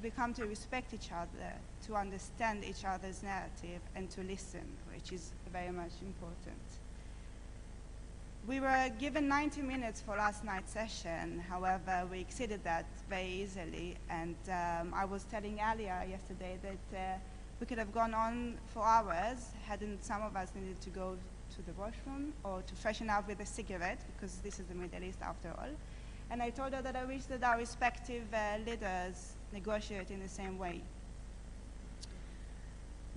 become to respect each other, to understand each other's narrative, and to listen, which is very much important. We were given 90 minutes for last night's session. However, we exceeded that very easily. And I was telling Alia yesterday that we could have gone on for hours, hadn't some of us needed to go to the washroom or to freshen up with a cigarette, because this is the Middle East after all. And I told her that I wish that our respective leaders negotiate in the same way.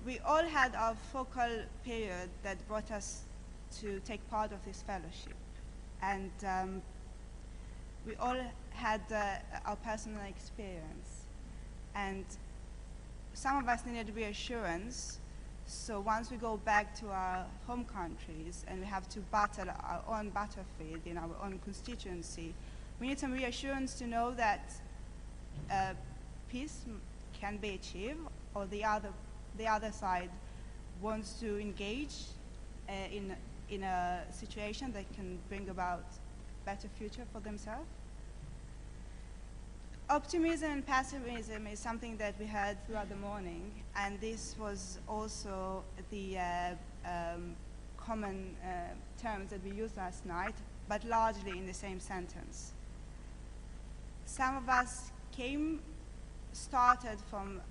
We all had our focal period that brought us to take part of this fellowship. And we all had our personal experience. And some of us needed reassurance. So once we go back to our home countries and we have to battle our own battlefield in our own constituency, we need some reassurance to know that peace can be achieved, or the other side wants to engage in a situation that can bring about a better future for themselves. Optimism and pessimism is something that we heard throughout the morning, and this was also the common terms that we used last night, but largely in the same sentence. Some of us started from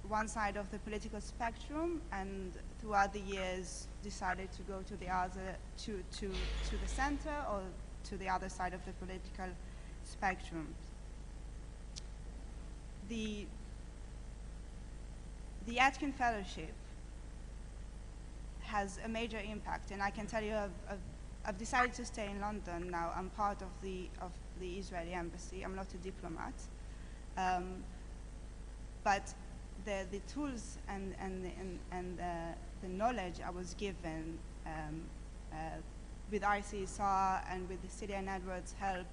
one side of the political spectrum, and throughout the years decided to go to the other, to the center or to the other side of the political spectrum. The Atkin Fellowship has a major impact, and I can tell you I've decided to stay in London now. I'm part of the Israeli embassy. I'm not a diplomat, but the tools and the knowledge I was given with ICSR and with the Syrian Edwards' help,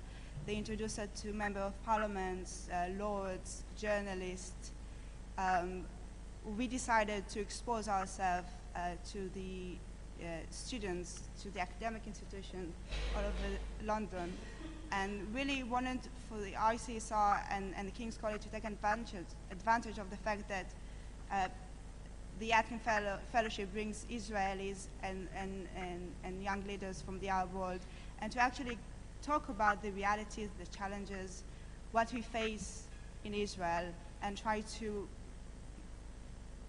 they introduced us to Member of Parliaments, lords, journalists. We decided to expose ourselves to the students, to the academic institution all over London, and really wanted for the ICSR and the King's College to take advantage of the fact that the Atkin Fellowship brings Israelis and young leaders from the Arab world, and to actually talk about the realities, the challenges, what we face in Israel, and try to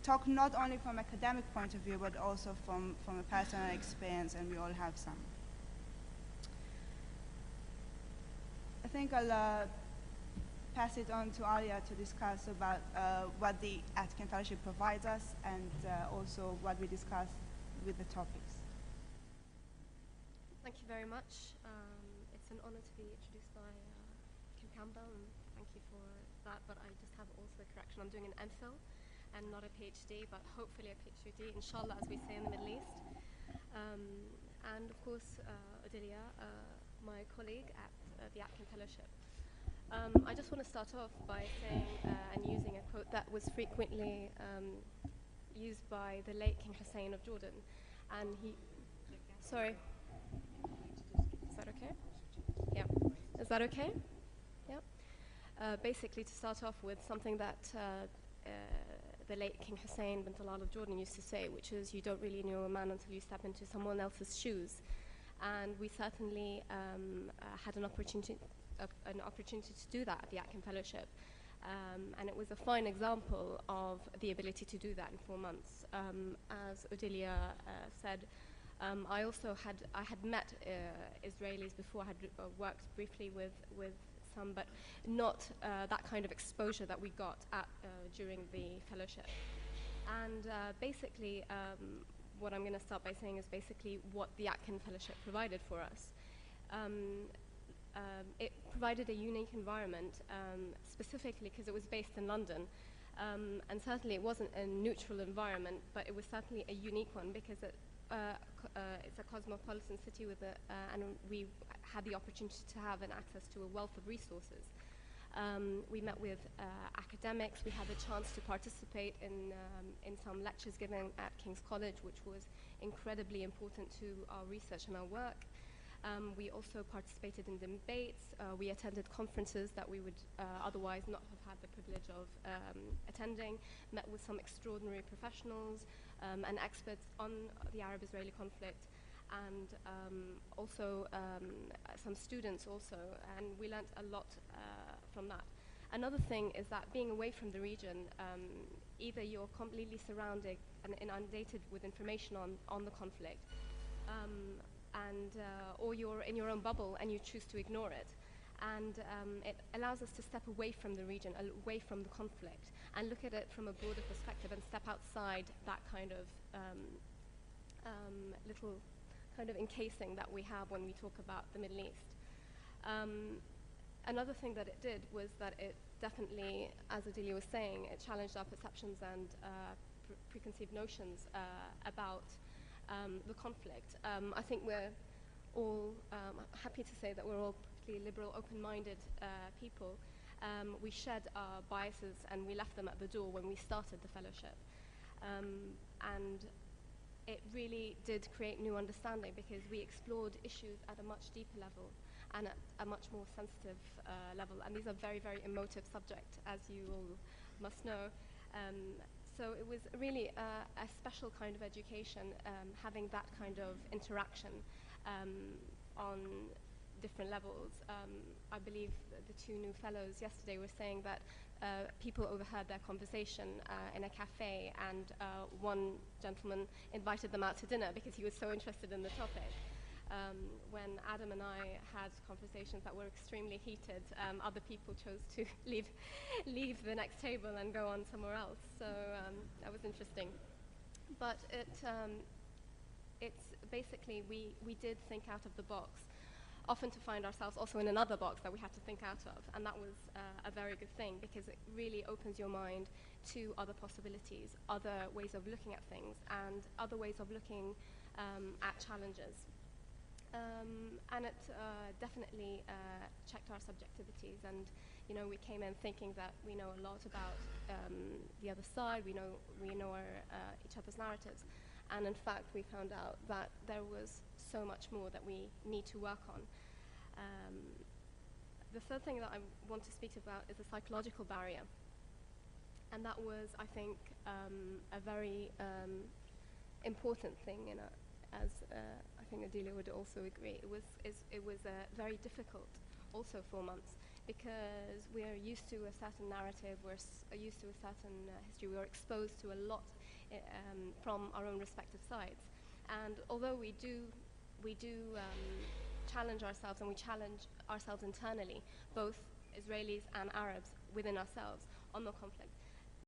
talk not only from an academic point of view, but also from a personal experience, and we all have some. I think I'll pass it on to Alia to discuss about what the Atkin Fellowship provides us, and also what we discussed with the topics. Thank you very much. It's an honor to be introduced by Kim Campbell, and thank you for that, but I just have also a correction. I'm doing an MPhil and not a PhD, but hopefully a PhD, inshallah, as we say in the Middle East. And of course, Odilia, my colleague at the Atkin Fellowship. I just want to start off by saying and using a quote that was frequently used by the late King Hussein of Jordan. And he, sorry, is that okay? Yeah, is that okay? Yeah. Basically, to start off with something that the late King Hussein bin Talal of Jordan used to say, which is, you don't really know a man until you step into someone else's shoes. And we certainly had an opportunity to do that at the Atkin Fellowship. And it was a fine example of the ability to do that in 4 months. As Odilia said, I had met Israelis before. I had worked briefly with some, but not that kind of exposure that we got during the fellowship. And basically, what I'm going to start by saying is basically what the Atkin Fellowship provided for us. It provided a unique environment, specifically because it was based in London. And certainly it wasn't a neutral environment, but it was certainly a unique one because it's a cosmopolitan city with and we had the opportunity to have an access to a wealth of resources. We met with academics. We had the chance to participate in some lectures given at King's College, which was incredibly important to our research and our work. We also participated in debates. We attended conferences that we would otherwise not have had the privilege of attending, met with some extraordinary professionals and experts on the Arab-Israeli conflict, and also some students also, and we learnt a lot from that. Another thing is that being away from the region, either you're completely surrounded and inundated with information on the conflict, or you're in your own bubble and you choose to ignore it. And it allows us to step away from the region, away from the conflict, and look at it from a broader perspective and step outside that kind of little kind of encasing that we have when we talk about the Middle East. Another thing that it did was that it definitely, as Adelia was saying, it challenged our perceptions and preconceived notions about the conflict. I think we're all happy to say that we're all pretty liberal, open-minded people. We shed our biases and we left them at the door when we started the fellowship. And it really did create new understanding because we explored issues at a much deeper level and at a much more sensitive level. And these are very, very emotive subjects, as you all must know. So it was really a special kind of education, having that kind of interaction on different levels. I believe the two new fellows yesterday were saying that people overheard their conversation in a cafe, and one gentleman invited them out to dinner because he was so interested in the topic. When Adam and I had conversations that were extremely heated, other people chose to leave the next table and go on somewhere else. So that was interesting. But it's basically, we did think out of the box, often to find ourselves also in another box that we had to think out of. And that was a very good thing because it really opens your mind to other possibilities, other ways of looking at things, and other ways of looking at challenges. And it definitely checked our subjectivities, and we came in thinking that we know a lot about the other side, we know each other's narratives, and in fact we found out that there was so much more that we need to work on. The third thing that I want to speak about is the psychological barrier, and that was, I think, a very important thing as I think Adelia would also agree. It was very difficult also 4 months because we're used to a certain narrative, we're used to a certain history, we are exposed to a lot from our own respective sides. And although we do challenge ourselves, and we challenge ourselves internally, both Israelis and Arabs within ourselves, on the conflict,